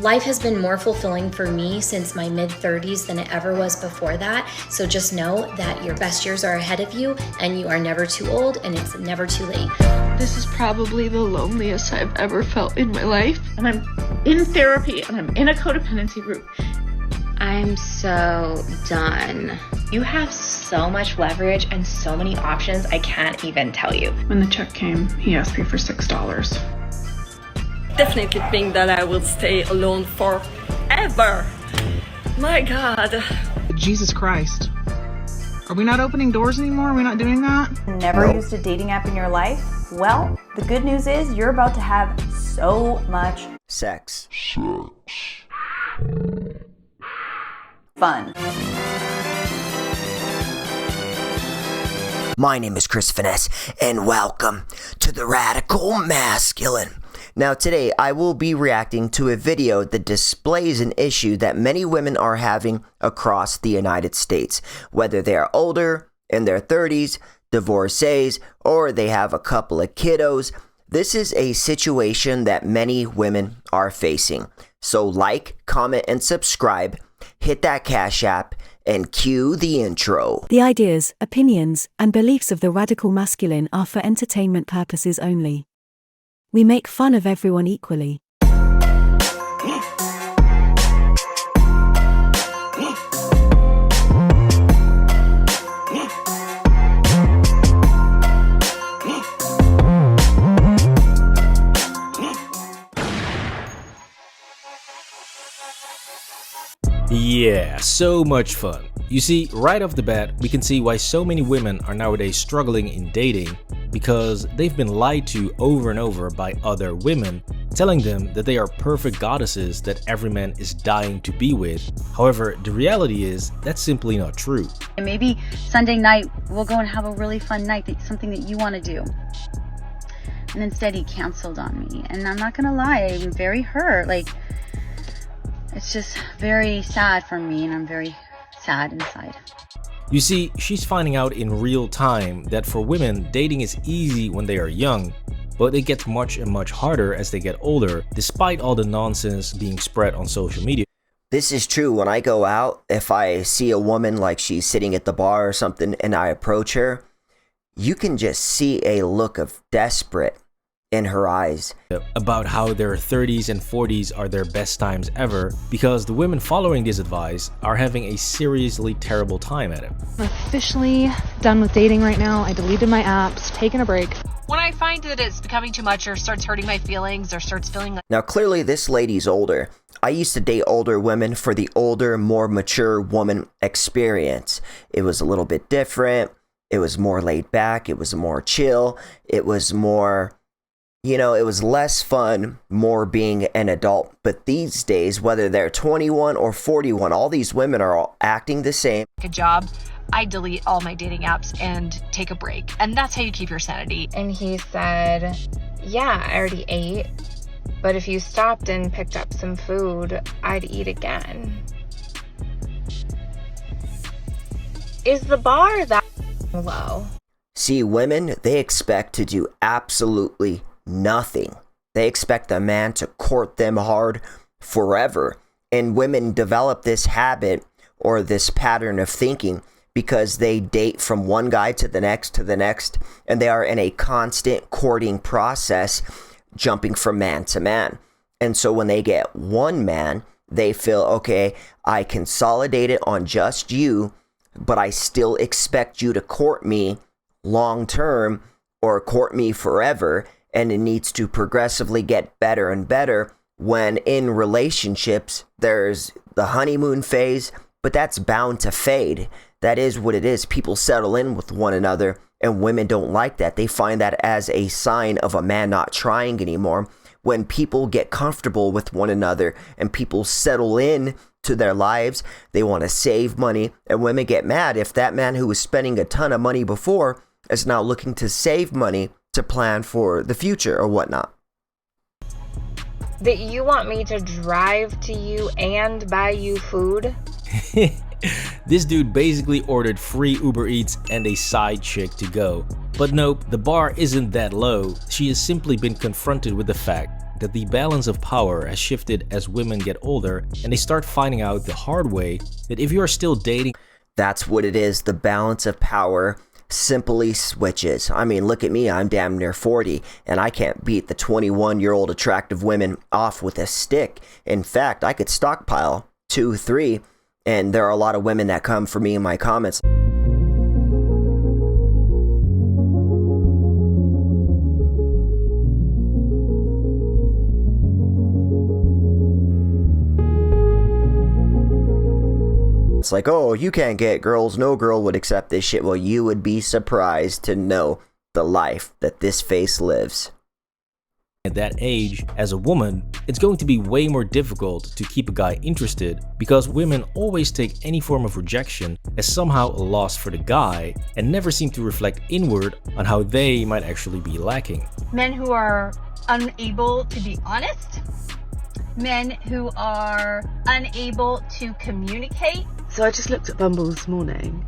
Life has been more fulfilling for me since my mid-30s than it ever was before that. So just know that your best years are ahead of you and you are never too old and it's never too late. This is probably the loneliest I've ever felt in my life. And I'm in therapy and I'm in a codependency group. I'm so done. You have so much leverage and so many options, I can't even tell you. When the check came, he asked me for $6. Definitely think that I will stay alone forever. My God. Jesus Christ. Are we not opening doors anymore? Are we not doing that? Never used a dating app in your life? Well, the good news is you're about to have so much sex. Fun. My name is Chris Finesse, and welcome to the Radical Masculine. Now today, I will be reacting to a video that displays an issue that many women are having across the United States. Whether they are older, in their 30s, divorcees, or they have a couple of kiddos, this is a situation that many women are facing. So like, comment, and subscribe, hit that Cash App, and cue the intro. The ideas, opinions, and beliefs of the Radical Masculine are for entertainment purposes only. We make fun of everyone equally. Yeah, so much fun. You see, right off the bat, we can see why so many women are nowadays struggling in dating because they've been lied to over and over by other women, telling them that they are perfect goddesses that every man is dying to be with. However, the reality is that's simply not true. And maybe Sunday night we'll go and have a really fun night, that's something that you want to do. And instead he canceled on me. And I'm not gonna lie, I'm very hurt. It's just very sad for me, and I'm very sad inside. You see, she's finding out in real time that for women, dating is easy when they are young, but it gets much and much harder as they get older, despite all the nonsense being spread on social media. This is true. When I go out, if I see a woman like she's sitting at the bar or something and I approach her, you can just see a look of desperate in her eyes. About how their 30s and 40s are their best times ever because the women following this advice are having a seriously terrible time at it. I'm officially done with dating right now. I deleted my apps, taking a break. When I find that it's becoming too much or starts hurting my feelings or starts feeling like... Now clearly this lady's older. I used to date older women for the older, more mature woman experience. It was a little bit different. It was more laid back. It was more chill. It was more... it was less fun, more being an adult. But these days, whether they're 21 or 41, all these women are all acting the same. a job, I delete all my dating apps and take a break. And that's how you keep your sanity. And he said, yeah, I already ate, but if you stopped and picked up some food, I'd eat again. Is the bar that low? See, women, they expect to do absolutely nothing. They expect a man to court them hard forever. And women develop this habit or this pattern of thinking because they date from one guy to the next, and they are in a constant courting process, jumping from man to man. And so when they get one man, they feel, okay, I consolidate it on just you, but I still expect you to court me long term or court me forever. And it needs to progressively get better and better. When in relationships, there's the honeymoon phase, but that's bound to fade. That is what it is. People settle in with one another, and women don't like that. They find that as a sign of a man not trying anymore. When people get comfortable with one another and people settle in to their lives, they want to save money, and women get mad if that man who was spending a ton of money before is now looking to save money to plan for the future or whatnot. That you want me to drive to you and buy you food? This dude basically ordered free Uber Eats and a side chick to go. But nope, the bar isn't that low. She has simply been confronted with the fact that the balance of power has shifted as women get older and they start finding out the hard way that if you are still dating... That's what it is. The balance of power simply switches. I mean, look at me. I'm damn near 40, and I can't beat the 21-year-old attractive women off with a stick. In fact, I could stockpile 2, 3, and there are a lot of women that come for me in my comments. It's like, oh, you can't get girls. No girl would accept this shit. Well, you would be surprised to know the life that this face lives. At that age, as a woman, it's going to be way more difficult to keep a guy interested because women always take any form of rejection as somehow a loss for the guy and never seem to reflect inward on how they might actually be lacking. Men who are unable to be honest. Men who are unable to communicate. So I just looked at Bumble this morning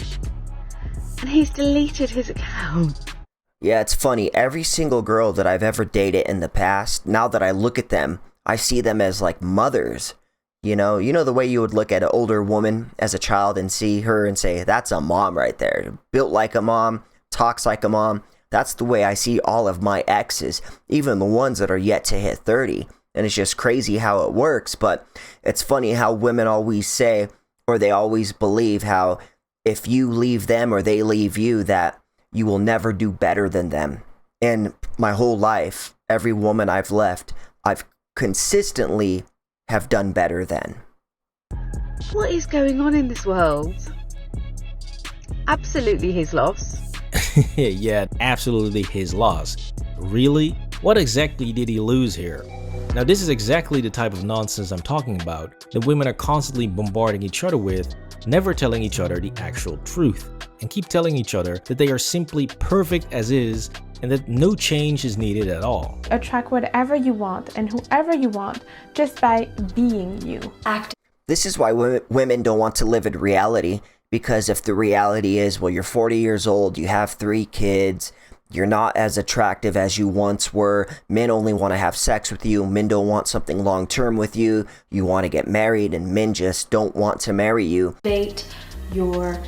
and he's deleted his account. Yeah, it's funny. Every single girl that I've ever dated in the past, now that I look at them, I see them as like mothers. You know the way you would look at an older woman as a child and see her and say, that's a mom right there. Built like a mom, talks like a mom. That's the way I see all of my exes, even the ones that are yet to hit 30. And it's just crazy how it works. But it's funny how women always say, or they always believe how if you leave them or they leave you, that you will never do better than them. And my whole life, every woman I've left, I've consistently have done better than. What is going on in this world? Absolutely his loss. Yeah, absolutely his loss. Really? What exactly did he lose here? Now this is exactly the type of nonsense I'm talking about that women are constantly bombarding each other with, never telling each other the actual truth, and keep telling each other that they are simply perfect as is and that no change is needed at all. Attract whatever you want and whoever you want just by being you. This is why women don't want to live in reality, because if the reality is, well, you're 40 years old, you have 3 kids, you're not as attractive as you once were, men only want to have sex with you, men don't want something long-term with you, you want to get married, and men just don't want to marry you. Date your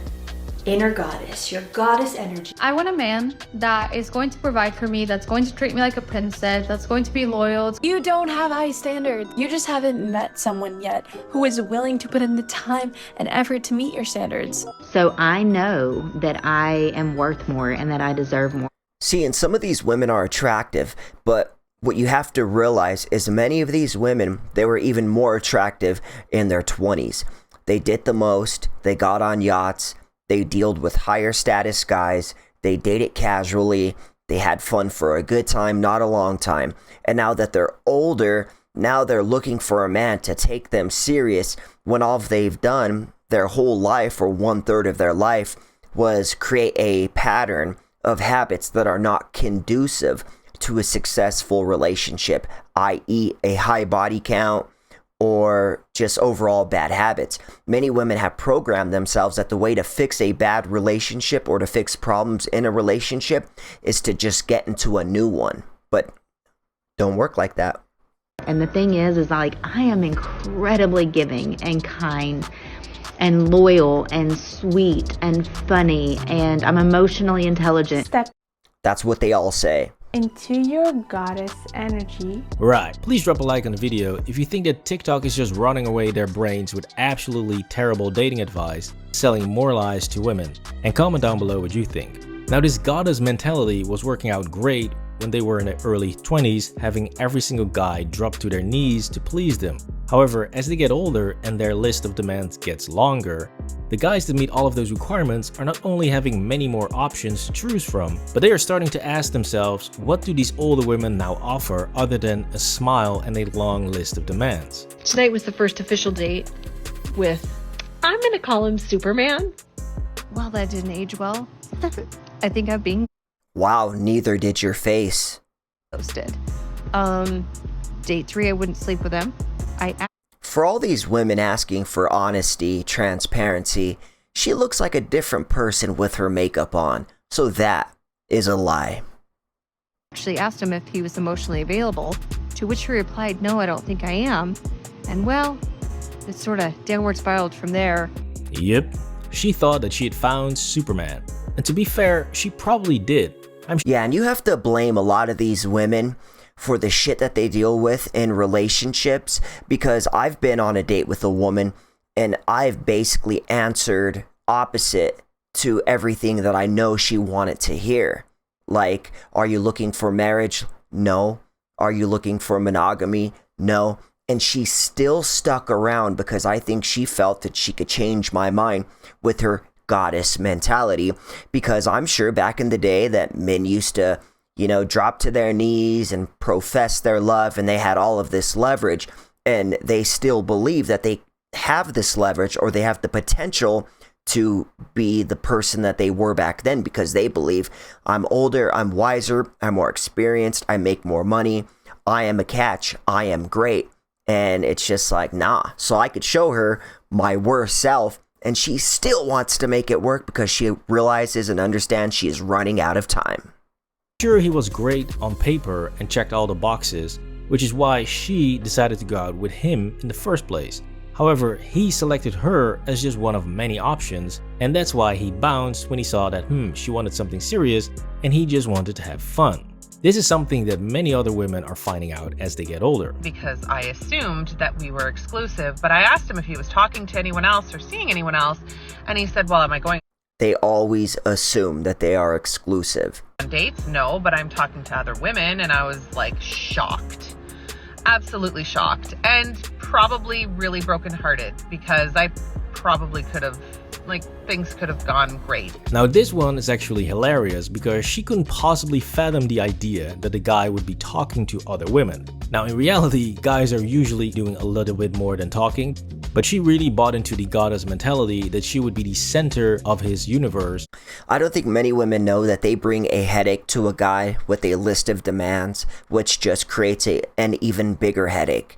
inner goddess, your goddess energy. I want a man that is going to provide for me, that's going to treat me like a princess, that's going to be loyal. You don't have high standards. You just haven't met someone yet who is willing to put in the time and effort to meet your standards. So I know that I am worth more and that I deserve more. See, and some of these women are attractive, but what you have to realize is many of these women, they were even more attractive in their 20s. They did the most, they got on yachts, they dealt with higher status guys, they dated casually, they had fun for a good time, not a long time. And now that they're older, now they're looking for a man to take them serious when all they've done their whole life, or 1/3 of their life, was create a pattern of habits that are not conducive to a successful relationship, i.e. a high body count or just overall bad habits. Many women have programmed themselves that the way to fix a bad relationship or to fix problems in a relationship is to just get into a new one. But don't work like that. And the thing is like, I am incredibly giving and kind and loyal and sweet and funny, and I'm emotionally intelligent. That's what they all say. Into your goddess energy. Right, please drop a like on the video if you think that TikTok is just running away their brains with absolutely terrible dating advice, selling more lies to women, and comment down below what you think. Now this goddess mentality was working out great when they were in their early 20s, having every single guy drop to their knees to please them. However, as they get older and their list of demands gets longer, the guys that meet all of those requirements are not only having many more options to choose from, but they are starting to ask themselves, what do these older women now offer other than a smile and a long list of demands? Tonight was the first official date with, I'm gonna call him Superman. Well, that didn't age well. I think I'm being Wow, neither did your face. ghosted. Date 3, I wouldn't sleep with him. For all these women asking for honesty, transparency, she looks like a different person with her makeup on. So that is a lie. actually asked him if he was emotionally available, to which he replied, "No, I don't think I am." And well, it sort of downward spiraled from there. Yep, she thought that she had found Superman. And to be fair, she probably did. Yeah, and you have to blame a lot of these women for the shit that they deal with in relationships, because I've been on a date with a woman and I've basically answered opposite to everything that I know she wanted to hear. Like, are you looking for marriage? No. Are you looking for monogamy? No. And she still stuck around because I think she felt that she could change my mind with her goddess mentality. Because I'm sure back in the day that men used to, drop to their knees and profess their love, and they had all of this leverage, and they still believe that they have this leverage, or they have the potential to be the person that they were back then, because they believe, I'm older, I'm wiser, I'm more experienced, I make more money, I am a catch, I am great. And it's just like, nah. So I could show her my worst self, and she still wants to make it work because she realizes and understands she is running out of time. Sure, he was great on paper and checked all the boxes, which is why she decided to go out with him in the first place. However, he selected her as just one of many options, and that's why he bounced when he saw that she wanted something serious and he just wanted to have fun. This is something that many other women are finding out as they get older. Because I assumed that we were exclusive, but I asked him if he was talking to anyone else or seeing anyone else, and he said, well, am I going They always assume that they are exclusive. on dates? No, but I'm talking to other women, and I was like shocked. Absolutely shocked, and probably really brokenhearted, because I probably could have, things could have gone great. Now this one is actually hilarious because she couldn't possibly fathom the idea that the guy would be talking to other women. Now in reality, guys are usually doing a little bit more than talking, but she really bought into the goddess mentality that she would be the center of his universe. I don't think many women know that they bring a headache to a guy with a list of demands, which just creates an even bigger headache.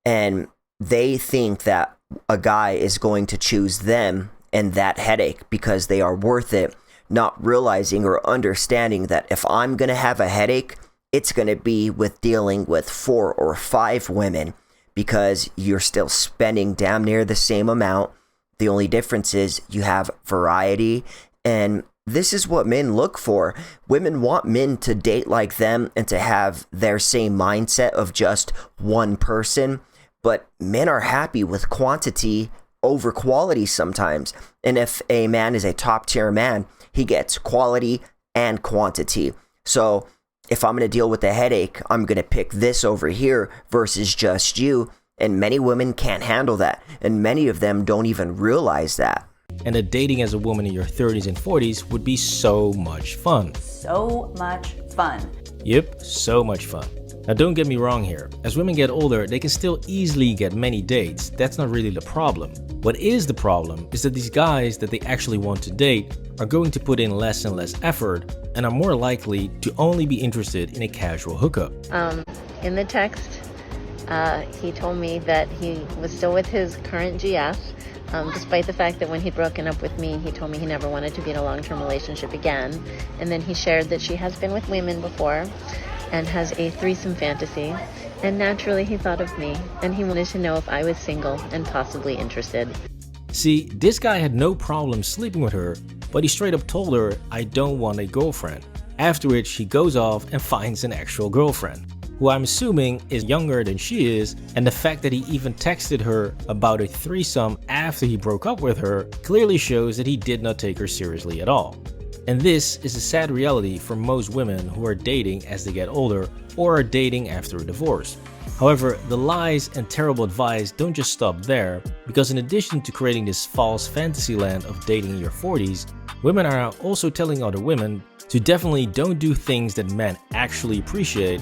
And they think that a guy is going to choose them and that headache because they are worth it, not realizing or understanding that if I'm going to have a headache, it's going to be with dealing with 4 or 5 women, because you're still spending damn near the same amount. The only difference is you have variety, and this is what men look for. Women want men to date like them and to have their same mindset of just one person, but men are happy with quantity over quality sometimes. And if a man is a top tier man, he gets quality and quantity. So if I'm going to deal with the headache, I'm going to pick this over here versus just you. And many women can't handle that. And many of them don't even realize that. And that dating as a woman in your 30s and 40s would be so much fun. So much fun. Yep, so much fun. Now don't get me wrong here, as women get older, they can still easily get many dates. That's not really the problem. What is the problem is that these guys that they actually want to date are going to put in less and less effort and are more likely to only be interested in a casual hookup. In the text, he told me that he was still with his current GF, despite the fact that when he'd broken up with me, he told me he never wanted to be in a long-term relationship again. And then he shared that she has been with women before and has a threesome fantasy, and naturally he thought of me, and he wanted to know if I was single and possibly interested. See, this guy had no problem sleeping with her, but he straight up told her, I don't want a girlfriend. After which he goes off and finds an actual girlfriend, who I'm assuming is younger than she is, and the fact that he even texted her about a threesome after he broke up with her clearly shows that he did not take her seriously at all. And this is a sad reality for most women who are dating as they get older or are dating after a divorce. However, the lies and terrible advice don't just stop there, because in addition to creating this false fantasy land of dating in your 40s, women are now also telling other women to definitely don't do things that men actually appreciate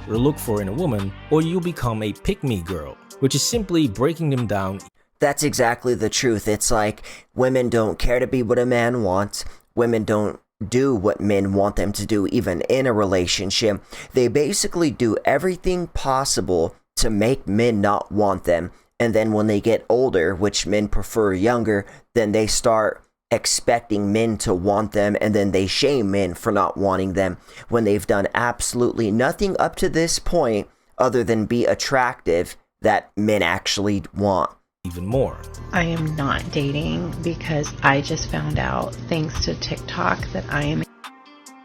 or look for in a woman, or you'll become a pick-me girl, which is simply breaking them down. That's exactly the truth. It's like women don't care to be what a man wants. Women don't do what men want them to do, even in a relationship. They basically do everything possible to make men not want them. And then when they get older, which men prefer younger, then they start expecting men to want them, and then they shame men for not wanting them when they've done absolutely nothing up to this point other than be attractive that men actually want. Even more. I am not dating because I just found out, thanks to TikTok, that I am a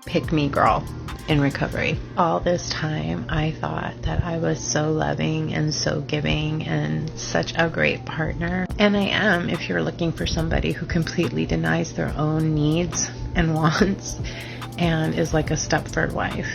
pick-me girl in recovery. All this time, I thought that I was so loving and so giving and such a great partner. And I am, if you're looking for somebody who completely denies their own needs and wants and is like a Stepford wife.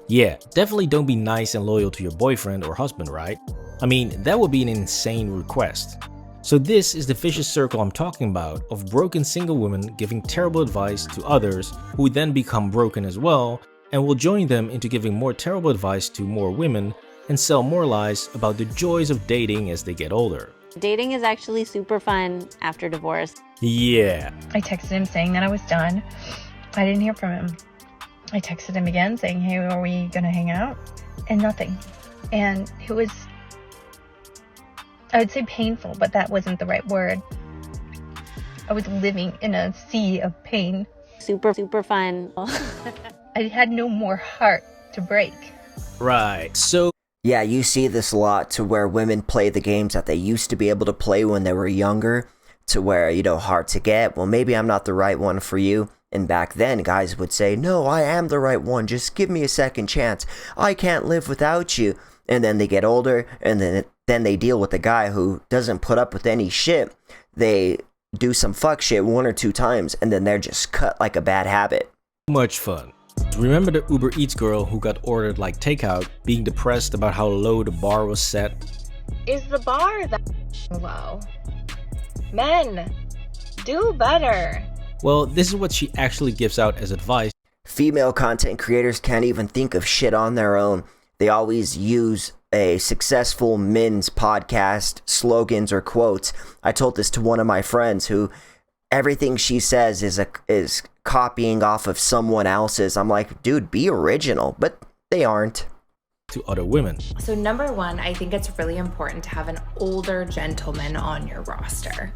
Yeah, definitely don't be nice and loyal to your boyfriend or husband, right? I mean, that would be an insane request. So this is the vicious circle I'm talking about of broken single women giving terrible advice to others who then become broken as well and will join them into giving more terrible advice to more women and sell more lies about the joys of dating as they get older. Dating is actually super fun after divorce. Yeah. I texted him saying that I was done. I didn't hear from him. I texted him again saying, hey, are we gonna hang out? And nothing. And it was, I would say painful, but that wasn't the right word. I was living in a sea of pain. Super fun. I had no more heart to break. Right, so... Yeah, you see this a lot to where women play the games that they used to be able to play when they were younger, to where, you know, hard to get. Well, maybe I'm not the right one for you. And back then, guys would say, no, I am the right one. Just give me a second chance. I can't live without you. And then they get older, and then they deal with a guy who doesn't put up with any shit. They do some fuck shit 1 or 2 times, and then they're just cut like a bad habit. Much fun. Remember the Uber Eats girl who got ordered like takeout, being depressed about how low the bar was set? Is the bar that low? Men, do better. Well, this is what she actually gives out as advice. Female content creators can't even think of shit on their own. They always use a successful men's podcast slogans or quotes. I told this to one of my friends who everything she says is copying off of someone else's. I'm like, dude, be original, but they aren't. To other women. So number 1, I think it's really important to have an older gentleman on your roster.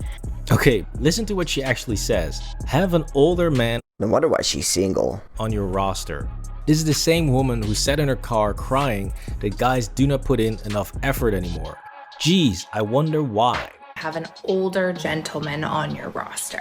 Okay, listen to what she actually says. Have an older man. No wonder why she's single. On your roster. This is the same woman who sat in her car crying that guys do not put in enough effort anymore. Geez, I wonder why. Have an older gentleman on your roster.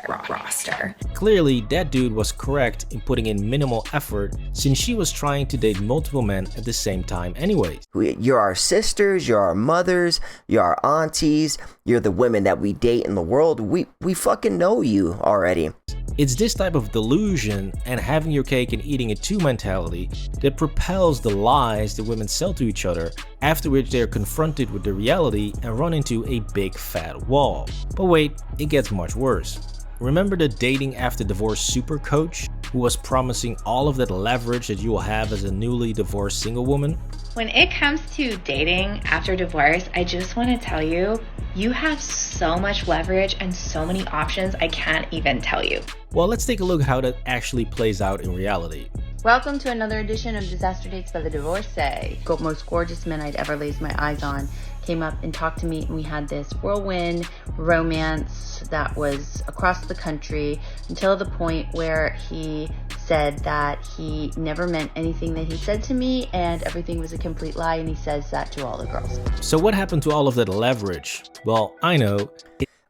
Clearly, that dude was correct in putting in minimal effort since she was trying to date multiple men at the same time anyways. You're our sisters, you're our mothers, you're our aunties, you're the women that we date in the world. We fucking know you already. It's this type of delusion and having your cake and eating it too mentality that propels the lies that women sell to each other, after which they are confronted with the reality and run into a big fat wall. But wait, it gets much worse. Remember the dating after divorce super coach who was promising all of that leverage that you will have as a newly divorced single woman? When it comes to dating after divorce, I just want to tell you, you have so much leverage and so many options I can't even tell you. Well, let's take a look at how that actually plays out in reality. Welcome to another edition of Disaster Dates by the Divorcee. The most gorgeous men I'd ever laid my eyes on came up and talked to me, and we had this whirlwind romance that was across the country until the point where he said that he never meant anything that he said to me and everything was a complete lie, and he says that to all the girls. So what happened to all of that leverage? Well, I know.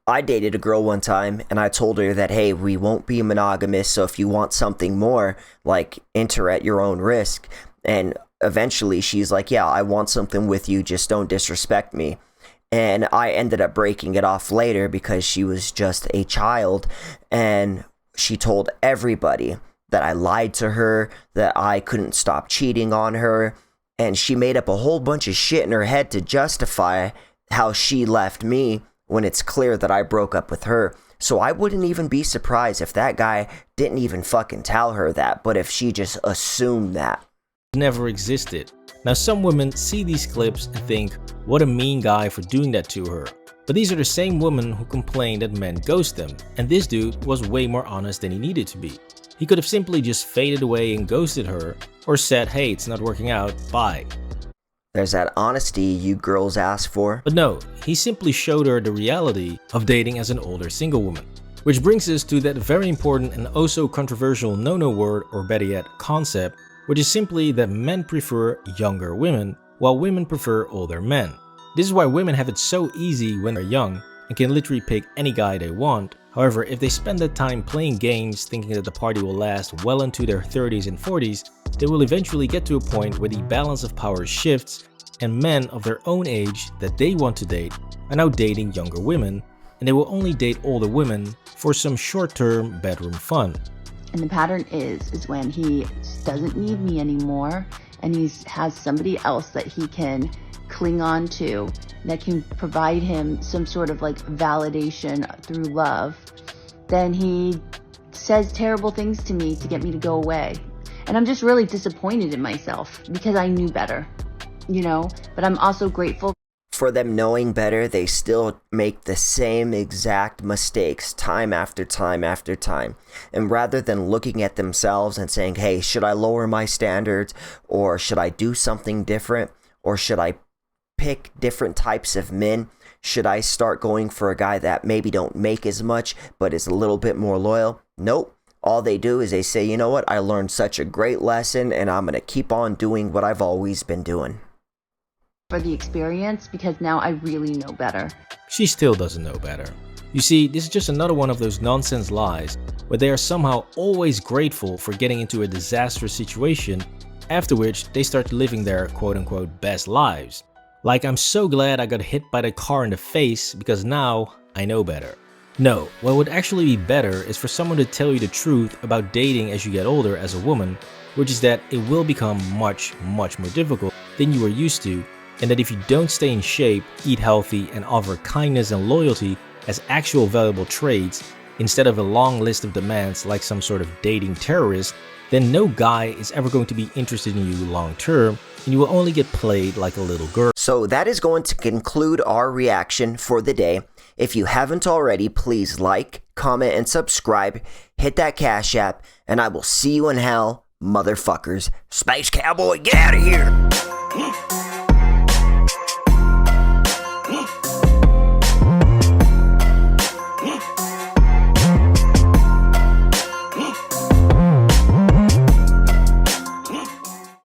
I dated a girl one time and I told her that, hey, we won't be monogamous, so if you want something more, like, enter at your own risk. And eventually she's like, yeah, I want something with you, just don't disrespect me. And I ended up breaking it off later because she was just a child, and she told everybody that I lied to her, that I couldn't stop cheating on her, and she made up a whole bunch of shit in her head to justify how she left me when it's clear that I broke up with her. So I wouldn't even be surprised if that guy didn't even fucking tell her that, but if she just assumed that. Never existed. Now some women see these clips and think, what a mean guy for doing that to her. But these are the same women who complain that men ghost them, and this dude was way more honest than he needed to be. He could have simply just faded away and ghosted her, or said, hey, it's not working out, bye. There's that honesty you girls ask for. But no, he simply showed her the reality of dating as an older single woman. Which brings us to that very important and also controversial no-no word, or better yet, concept, which is simply that men prefer younger women, while women prefer older men. This is why women have it so easy when they're young and can literally pick any guy they want. However, if they spend that time playing games thinking that the party will last well into their 30s and 40s, they will eventually get to a point where the balance of power shifts and men of their own age that they want to date are now dating younger women, and they will only date older women for some short-term bedroom fun. And the pattern is when he doesn't need me anymore and he has somebody else that he can cling on to that can provide him some sort of like validation through love, then he says terrible things to me to get me to go away. And I'm just really disappointed in myself because I knew better, you know, but I'm also grateful. For them knowing better, they still make the same exact mistakes time after time after time. And rather than looking at themselves and saying, hey, should I lower my standards, or should I do something different, or should I pick different types of men? Should I start going for a guy that maybe don't make as much but is a little bit more loyal? Nope. All they do is they say, you know what, I learned such a great lesson and I'm going to keep on doing what I've always been doing. For the experience, because now I really know better. She still doesn't know better. You see, this is just another one of those nonsense lies where they are somehow always grateful for getting into a disastrous situation, after which they start living their quote-unquote best lives. Like, I'm so glad I got hit by the car in the face because now I know better. No, what would actually be better is for someone to tell you the truth about dating as you get older as a woman, which is that it will become much more difficult than you were used to, and that if you don't stay in shape, eat healthy, and offer kindness and loyalty as actual valuable traits, instead of a long list of demands like some sort of dating terrorist, then no guy is ever going to be interested in you long term, and you will only get played like a little girl. So that is going to conclude our reaction for the day. If you haven't already, please like, comment, and subscribe. Hit that Cash App, and I will see you in hell, motherfuckers. Space Cowboy, get out of here!